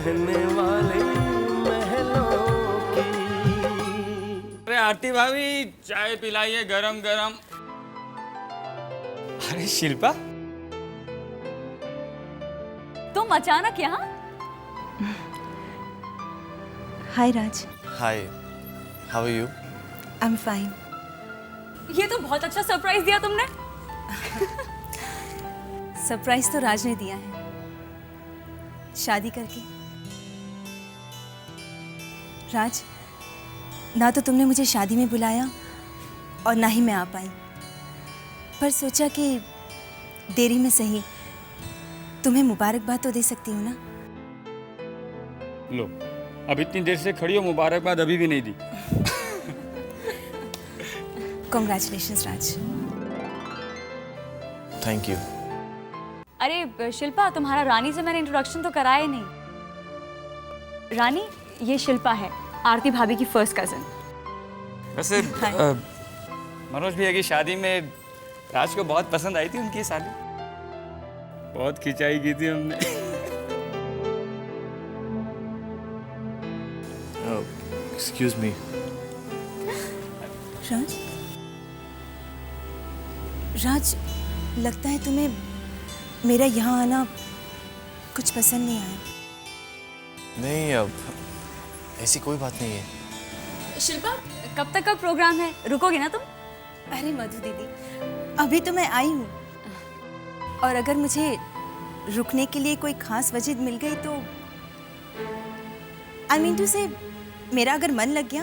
रहने वाली महलों की। अरे आरती भाभी चाय पिलाइए गरम गरम। अरे शिल्पा, तुम अचानक यहाँ? Hi Raj. Hi, how are you? I am fine. ये तो बहुत अच्छा सरप्राइज दिया तुमने। सरप्राइज तो राज ने दिया है, शादी करके। राज, ना तो तुमने मुझे शादी में बुलाया और ना ही मैं आ पाई, पर सोचा कि देरी में सही तुम्हें मुबारकबाद तो दे सकती हूँ ना। लो, अब इतनी देर से खड़ी हो, मुबारकबाद अभी भी नहीं दी। कॉन्ग्रेचुलेशंस राज। Thank you. अरे शिल्पा, तुम्हारा रानी से मैंने इंट्रोडक्शन तो कराया ही नहीं। रानी, ये शिल्पा है, आरती भाभी की फर्स्ट कजन। वैसे मनोज भैया की शादी में राज को बहुत पसंद आई थी उनकी शादी, बहुत खिंचाई की थी हमने। Excuse me. राज, राज, लगता है तुम्हें मेरा यहाँ आना कुछ पसंद नहीं आया। नहीं, अब ऐसी कोई बात नहीं है। शिल्पा, कब तक का प्रोग्राम है? रुकोगे ना तुम? अरे मधु दीदी, अभी तो मैं आई हूँ, और अगर मुझे रुकने के लिए कोई खास वजह मिल गई तो आई मीन टू से मेरा अगर मन लग गया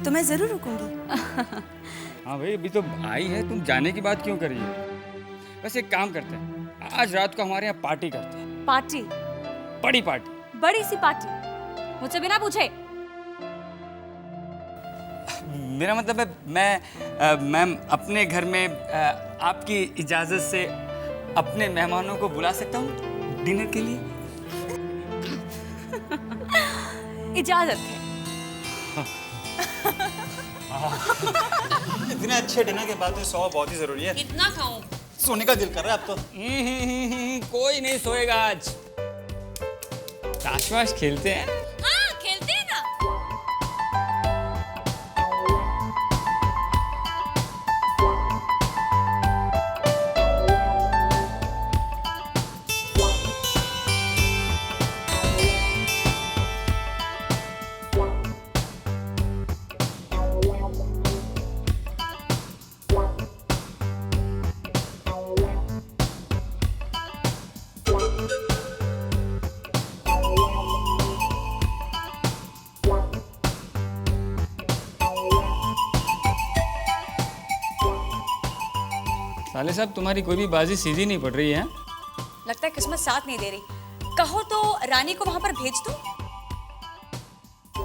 तो मैं जरूर रुकूंगी। हाँ भाई, अभी तो आई है, तुम जाने की बात क्यों कर रही हो? वैसे एक काम करते हैं, आज रात को हमारे यहाँ पार्टी करते हैं। पार्टी? बड़ी पार्टी। बड़ी सी पार्टी? मुझसे बिना पूछे? मेरा मतलब है मैं अपने घर में आपकी इजाजत से अपने मेहमानों को बुला सकता हूँ डिनर के लिए? इजाजत है। इतने अच्छे डिनर के बाद तो सौ बहुत ही जरूरी है। कितना खाऊं? सोने का दिल कर रहा है अब तो। कोई नहीं सोएगा आज। ताश वाश खेलते हैं। हाँ, खेलते हैं ना। साले साहब, तुम्हारी कोई भी बाजी सीधी नहीं पड़ रही है। लगता है किस्मत साथ नहीं दे रही। कहो तो रानी को वहां पर भेज दो,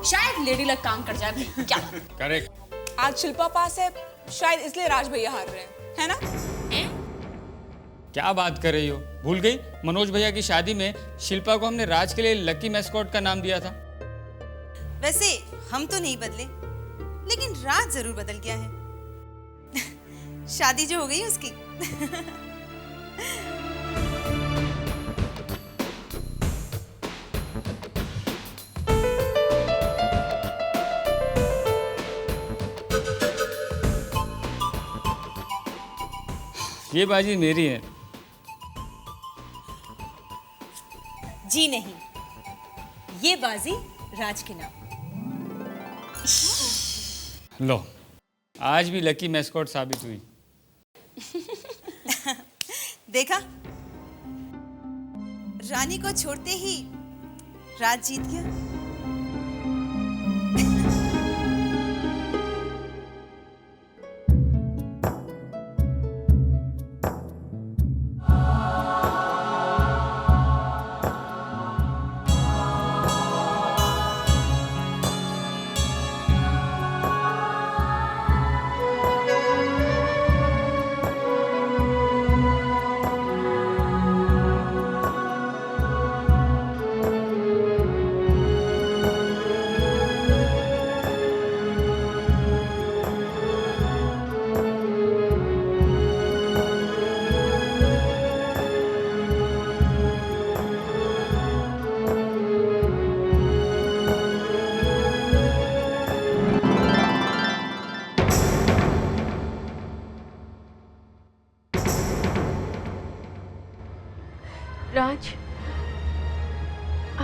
शायद लेडी लग काम कर जाए। क्या? करेक्ट। आज शिल्पा पास है, शायद इसलिए राज भैया हार रहे हैं, है ना? क्या बात कर रही हो? भूल गई, मनोज भैया की शादी में शिल्पा को हमने राज के लिए लकी मैस्कॉट का नाम दिया था। वैसे हम तो नहीं बदले, लेकिन राज जरूर बदल गया है। शादी जो हो गई उसकी। ये बाजी मेरी है। जी नहीं, ये बाजी राज के नाम। लो, आज भी लकी मैस्कॉट साबित हुई। देखा, रानी को छोड़ते ही राज जीत गया।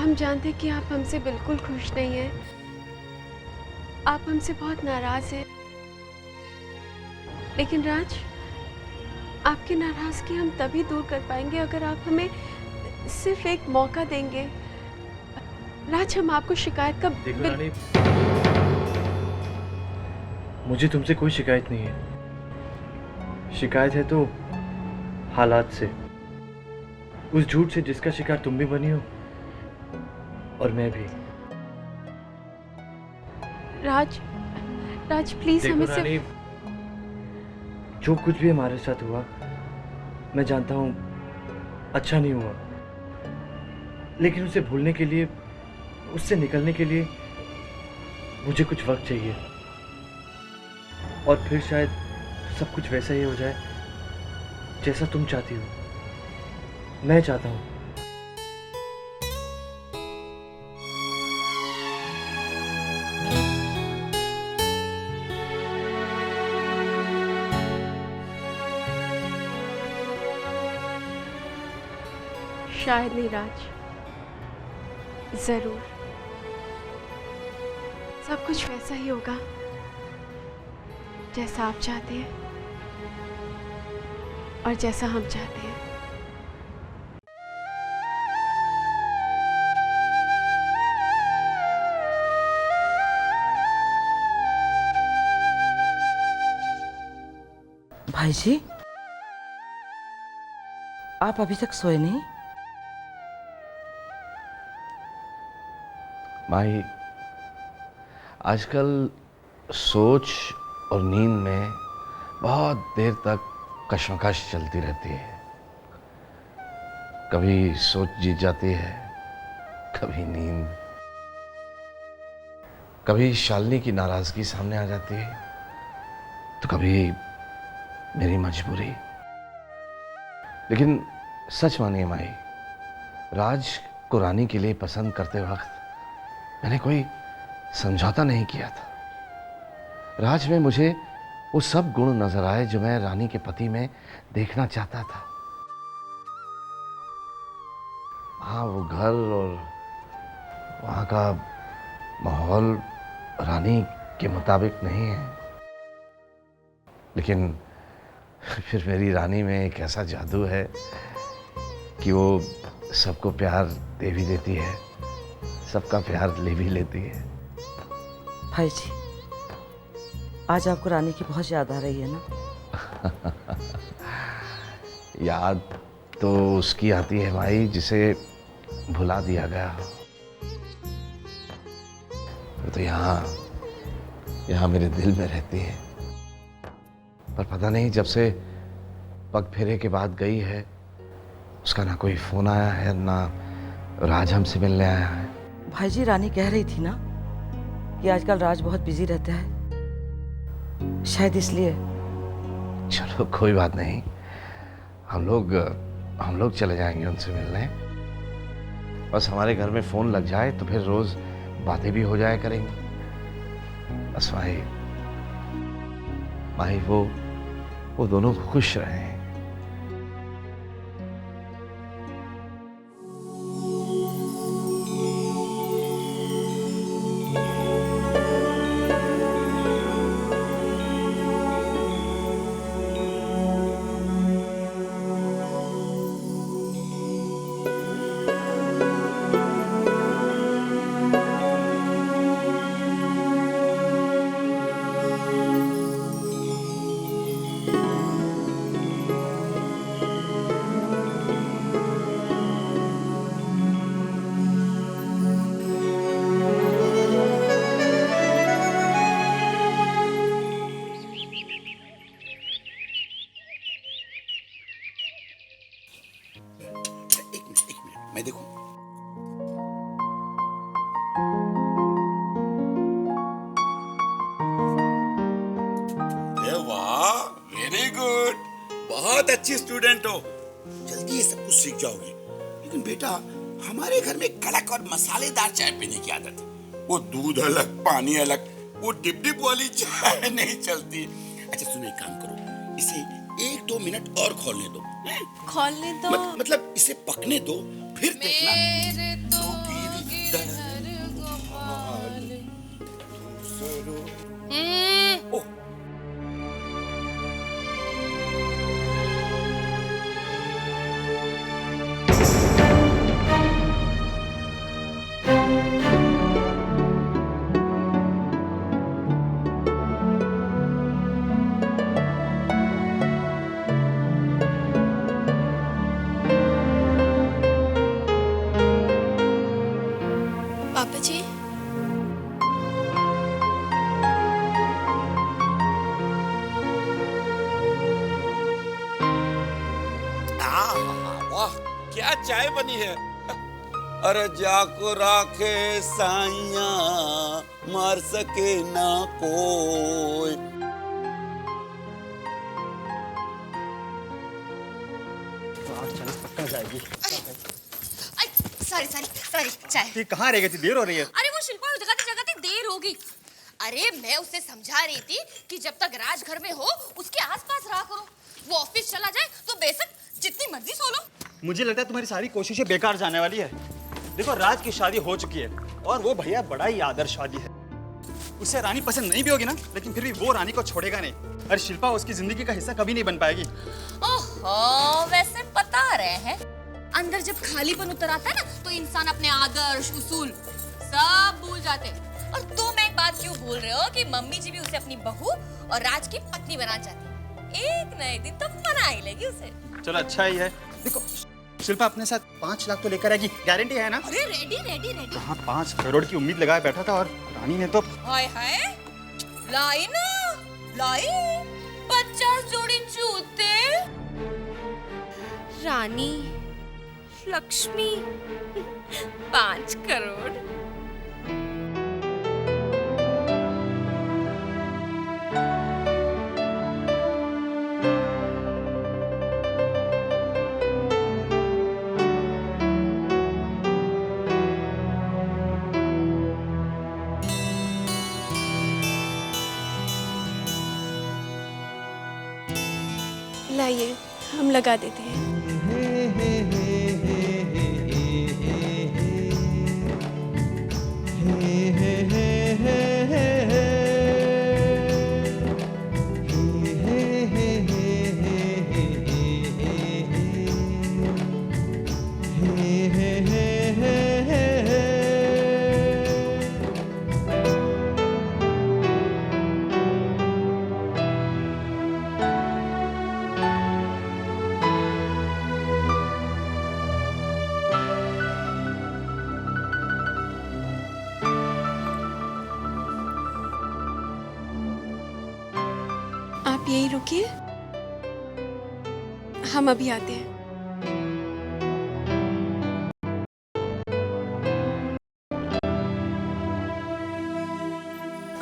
हम जानते हैं कि आप हमसे बिल्कुल खुश नहीं हैं। आप हमसे बहुत नाराज हैं। लेकिन राज, आपकी नाराजगी हम तभी दूर कर पाएंगे अगर आप हमें सिर्फ एक मौका देंगे। राज, हम आपको शिकायत का देखो रानी, मुझे तुमसे कोई शिकायत नहीं है। शिकायत है तो हालात से, उस झूठ से जिसका शिकार तुम भी बनी हो और मैं भी। राज, राज प्लीज देखो हमें रानी, सिर्फ जो कुछ भी हमारे साथ हुआ मैं जानता हूँ अच्छा नहीं हुआ, लेकिन उसे भूलने के लिए, उससे निकलने के लिए मुझे कुछ वक्त चाहिए, और फिर शायद सब कुछ वैसा ही हो जाए जैसा तुम चाहती हो, मैं चाहता हूँ। शायद नहीं राज, जरूर सब कुछ वैसा ही होगा जैसा आप चाहते हैं और जैसा हम चाहते हैं। भाई जी, आप अभी तक सोए नहीं? माही, आजकल सोच और नींद में बहुत देर तक कश्मकश चलती रहती है। कभी सोच जीत जाती है, कभी नींद, कभी शालिनी की नाराजगी सामने आ जाती है, तो कभी मेरी मजबूरी। लेकिन सच मानिए माही, राज को रानी के लिए पसंद करते वक्त मैंने कोई समझौता नहीं किया था। राज में मुझे वो सब गुण नजर आए जो मैं रानी के पति में देखना चाहता था। हाँ, वो घर और वहाँ का माहौल रानी के मुताबिक नहीं है, लेकिन फिर मेरी रानी में एक ऐसा जादू है कि वो सबको प्यार दे भी देती है, सबका प्यार ले भी लेती है। भाई जी, आज आपको रानी की बहुत याद आ रही है ना? याद तो उसकी आती है भाई जिसे भुला दिया गया हो। वो तो यहाँ मेरे दिल में रहती है, पर पता नहीं जब से पग फेरे के बाद गई है, उसका ना कोई फोन आया है, ना राज हमसे मिलने आया है। भाई जी, रानी कह रही थी ना कि आजकल राज बहुत बिजी रहता है, शायद इसलिए। चलो कोई बात नहीं, हम लोग चले जाएंगे उनसे मिलने। बस हमारे घर में फोन लग जाए तो फिर रोज बातें भी हो जाया करेंगी। बस माही वो दोनों खुश रहे। मैं देखूं। वाह, वेरी गुड, बहुत अच्छी स्टूडेंट हो, जल्दी ये सब कुछ सीख जाओगी। लेकिन बेटा, हमारे घर में कड़क और मसालेदार चाय पीने की आदत है। वो दूध अलग, पानी अलग, वो डिप डिप वाली चाय नहीं चलती। अच्छा सुनो, एक काम करो, इसे 1-2 मिनट और खोलने दो। खोलने दो? मतलब इसे पकने दो, फिर देखना। तो पापा जी, वाह क्या चाय बनी है। अरे जाको राखे साइया मार सके ना कोई। तो 8:40 पक्का जाएगी। सॉरी सॉरी सॉरी चाय। ये कहाँ रह गई थी? देर हो रही है। अरे वो शिल्पा जगह देर होगी। अरे मैं उसे समझा रही थी कि जब तक राज घर में हो उसके आसपास रहा करो। वो ऑफिस चला जाए तो बेशक जितनी मर्जी सो लो। मुझे लगता है तुम्हारी सारी कोशिशें बेकार जाने वाली है। देखो राज की शादी हो चुकी है और वो भैया बड़ा ही आदर्श शादी है। उसे रानी पसंद नहीं भी होगी ना, लेकिन फिर भी वो रानी को छोड़ेगा नहीं। अरे शिल्पा उसकी जिंदगी का हिस्सा कभी नहीं बन पाएगी। ओहो, वैसे बता रहे हैं अंदर जब खालीपन उतर आता है ना तो इंसान अपने आदर्श उसूल सब भूल जाते हैं। और तुम एक बात क्यों भूल रहे हो कि मम्मी जी भी उसे अपनी बहू और राज की पत्नी बनाना चाहती है। एक नए दिन तो बना ही लेगी उसे। चलो अच्छा ही है। देखो शिल्पा अपने साथ 5 लाख तो लेकर आएगी, गारंटी है ना? अरे रेडी रेडी रेडी। कहाँ 5 करोड़ की उम्मीद लगाए बैठा था और रानी ने तो हाय हाय लाई ना लाई 50 जोड़ी जूते। रानी लक्ष्मी 5 करोड़। लाइए हम लगा देते हैं। आप यहीं रुकिए, हम अभी आते हैं।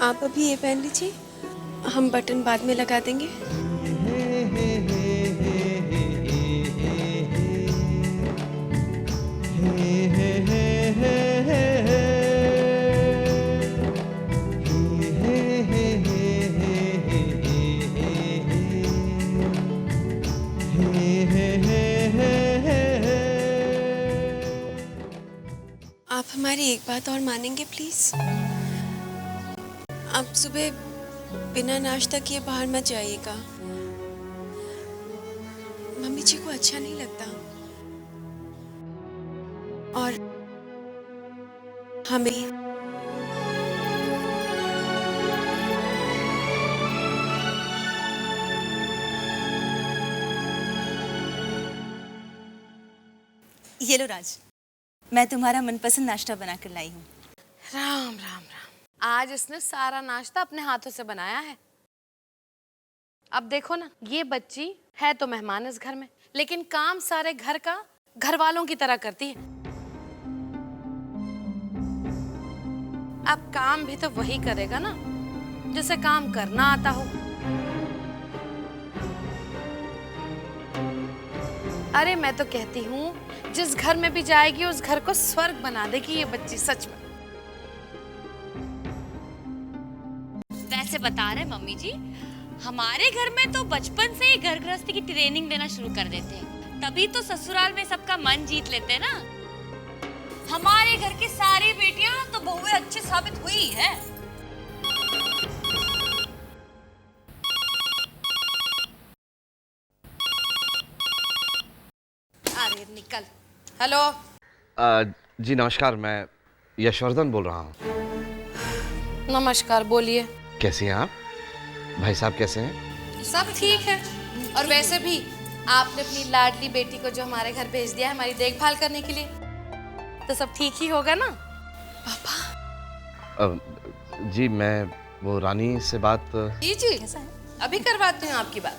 आप अभी ये पहन लीजिए, हम बटन बाद में लगा देंगे। आप हमारी एक बात और मानेंगे प्लीज? आप सुबह बिना नाश्ता किए बाहर मत जाइएगा, मम्मी जी को अच्छा नहीं लगता। और हमें ये लो राज, मैं तुम्हारा मनपसंद नाश्ता बनाकर लाई हूँ। राम राम राम। आज इसने सारा नाश्ता अपने हाथों से बनाया है। अब देखो ना, ये बच्ची है तो मेहमान इस घर में, लेकिन काम सारे घर का घर वालों की तरह करती है। अब काम भी तो वही करेगा ना जिसे काम करना आता हो। अरे मैं तो कहती हूँ जिस घर में भी जाएगी उस घर को स्वर्ग बना देगी ये बच्ची, सच में। वैसे बता रहे मम्मी जी, हमारे घर में तो बचपन से ही घर गृहस्थी की ट्रेनिंग देना शुरू कर देते हैं, तभी तो ससुराल में सबका मन जीत लेते हैं ना। हमारे घर की सारी बेटियां तो बहुएं अच्छी साबित हुई है। अरे निकल। हेलो। जी नमस्कार, मैं यशवर्धन बोल रहा हूँ। नमस्कार, बोलिए। कैसी हैं आप? भाई साहब कैसे हैं? सब ठीक है। और वैसे भी आपने अपनी लाडली बेटी को जो हमारे घर भेज दिया है हमारी देखभाल करने के लिए, तो सब ठीक ही होगा ना? पापा। जी मैं वो रानी से बात। जी जी, अभी करवाती हूँ आपकी बात।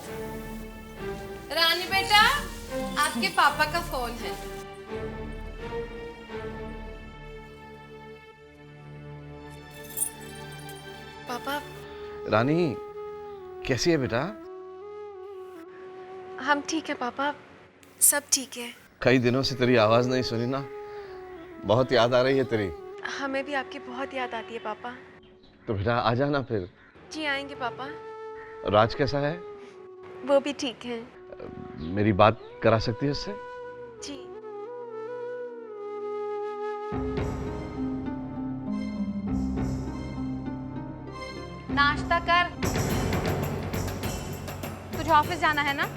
रानी बेटा, आपके पापा का फोन है। पापा। रानी कैसी है बेटा? हम ठीक है पापा, सब ठीक है। कई दिनों से तेरी आवाज नहीं सुनी ना, बहुत याद आ रही है तेरी। हमें भी आपकी बहुत याद आती है पापा। तो बेटा आ जाना फिर। जी आएंगे पापा। राज कैसा है? वो भी ठीक है। मेरी बात करा सकती है उससे? जी। नाश्ता कर, तुझे ऑफिस जाना है ना?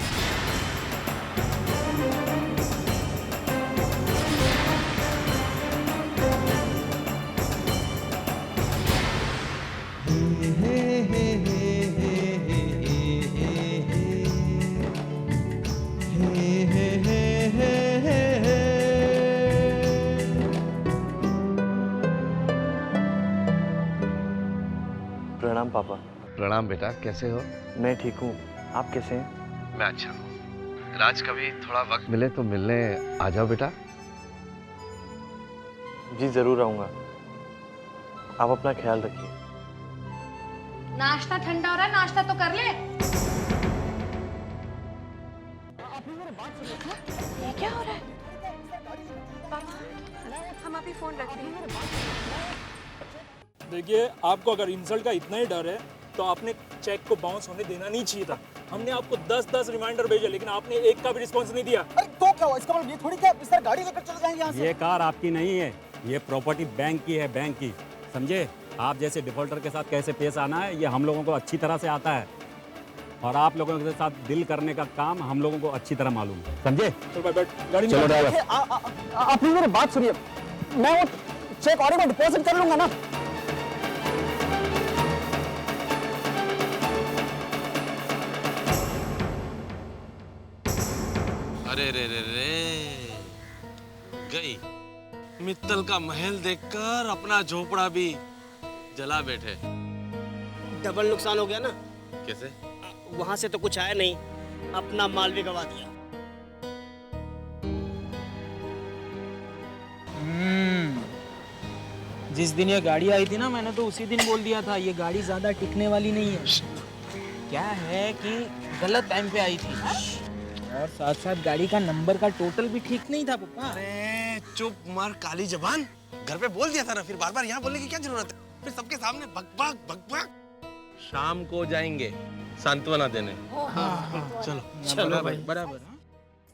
प्रणाम पापा। प्रणाम बेटा, कैसे हो? मैं ठीक हूँ, आप कैसे हैं? मैं अच्छा हूँ। राज कभी थोड़ा वक्त मिले तो मिलने आ जाओ बेटा। जी जरूर आऊँगा, आप अपना ख्याल रखिए। नाश्ता ठंडा हो रहा है, नाश्ता तो कर ले। ये क्या हो रहा है? पापा, हम अभी फोन रखते हैं। देखिए, आपको अगर इंसल्ट का इतना ही डर है तो आपने चेक को बाउंस होने देना नहीं चाहिए था। हमने आपको 10-10 रिमाइंडर भेजे, लेकिन आपने एक का भी रिस्पॉन्स नहीं दिया। अरे तो क्या हुआ? इसका मतलब ये थोड़ी क्या सर गाड़ी लेकर चले जाएंगे यहाँ से? ये कार आपकी नहीं है, ये प्रॉपर्टी बैंक की है, बैंक की। समझे? आप जैसे डिफॉल्टर के साथ कैसे पेश आना है ये हम लोगों को अच्छी तरह से आता है, और आप लोगों के साथ डील करने का काम हम लोगों को अच्छी तरह मालूम है। समझे? चलो गाड़ी चलो ड्राइवर। आप मेरी बात सुनिए, मैं वो चेक ऑर्डर में डिपॉजिट कर लूंगा ना। अरे रे रे रे, गई मित्तल का महल देखकर अपना झोपड़ा भी जला बैठे। डबल नुकसान हो गया ना। कैसे? वहां से तो कुछ आया नहीं, अपना माल भी गवा दिया। जिस दिन ये गाड़ी आई थी ना, मैंने तो उसी दिन बोल दिया था ये गाड़ी ज्यादा टिकने वाली नहीं है। क्या है कि गलत टाइम पे आई थी, और साथ साथ गाड़ी का नंबर का टोटल भी ठीक नहीं था पापा। अरे चुप मार काली जबान, घर पे बोल दिया था ना, फिर बार बार यहाँ बोलने की क्या जरूरत है? फिर सबके सामने बकबक बकबक। शाम को जाएंगे सांत्वना देने। चलो चलो भाई, बराबर।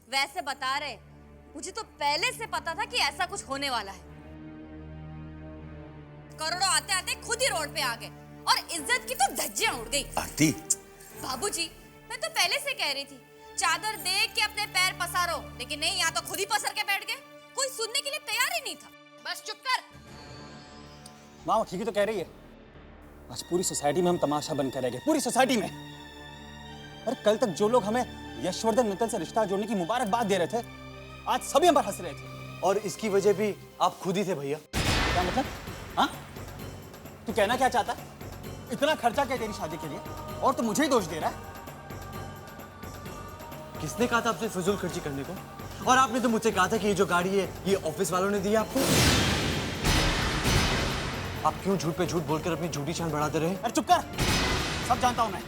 वैसे बता रहे, मुझे तो पहले से पता था कि ऐसा कुछ होने वाला है। करोड़ों आते आते खुद ही रोड पे आ गए, और इज्जत की तो धज्जियां उड़ गई। आरती, बाबूजी, मैं तो पहले से कह रही थी चादर देख के अपने पैर पसारो, लेकिन नहीं, यहाँ तो खुद ही पसर के बैठ गए। कोई सुनने के लिए तैयार ही नहीं था। बस चुप कर। माँ ठीक ही तो कह रही है, आज पूरी सोसाइटी में हम तमाशा बन कर रह गए, पूरी सोसाइटी में। अरे कल तक जो लोग हमें यशवर्धन मित्तल से रिश्ता जोड़ने की मुबारकबाद दे रहे थे, आज सभी हम पर हंस रहे थे। और इसकी वजह भी आप खुद ही थे भैया। क्या मतलब? हाँ, तू कहना क्या चाहता? इतना खर्चा क्या तेरी शादी के लिए, और तू मुझे ही दोष दे रहा है? किसने कहा था आपसे फिजूल खर्ची करने को? और आपने तो मुझसे कहा था कि ये जो गाड़ी है ये ऑफिस वालों ने दी है आपको। आप क्यों झूठ पे झूठ बोलकर अपनी झूठी शान बढ़ाते रहे? अरे चुप कर, सब जानता हूं मैं।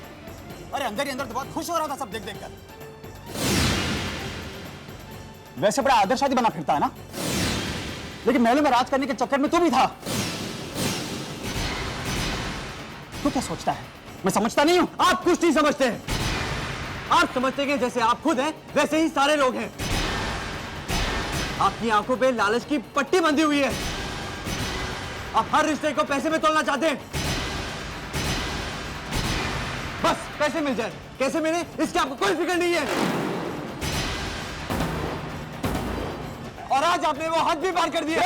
अरे अंदर ही अंदर तो बहुत खुश हो रहा था सब देख देख कर। वैसे बड़ा आदर्शवादी बना फिरता है ना, लेकिन महलों में राज करने के चक्कर में तू भी था। तू क्या सोचता है मैं समझता नहीं हूं? आप कुछ नहीं समझते हैं। आप समझते हैं जैसे आप खुद हैं वैसे ही सारे लोग हैं। आपकी आंखों पे लालच की पट्टी बंधी हुई है। आप हर रिश्ते को पैसे में तोड़ना चाहते हैं। बस पैसे मिल जाए, कैसे मिले इसकी आपको कोई फिक्र नहीं है। और आज आपने वो हद भी पार कर दिया।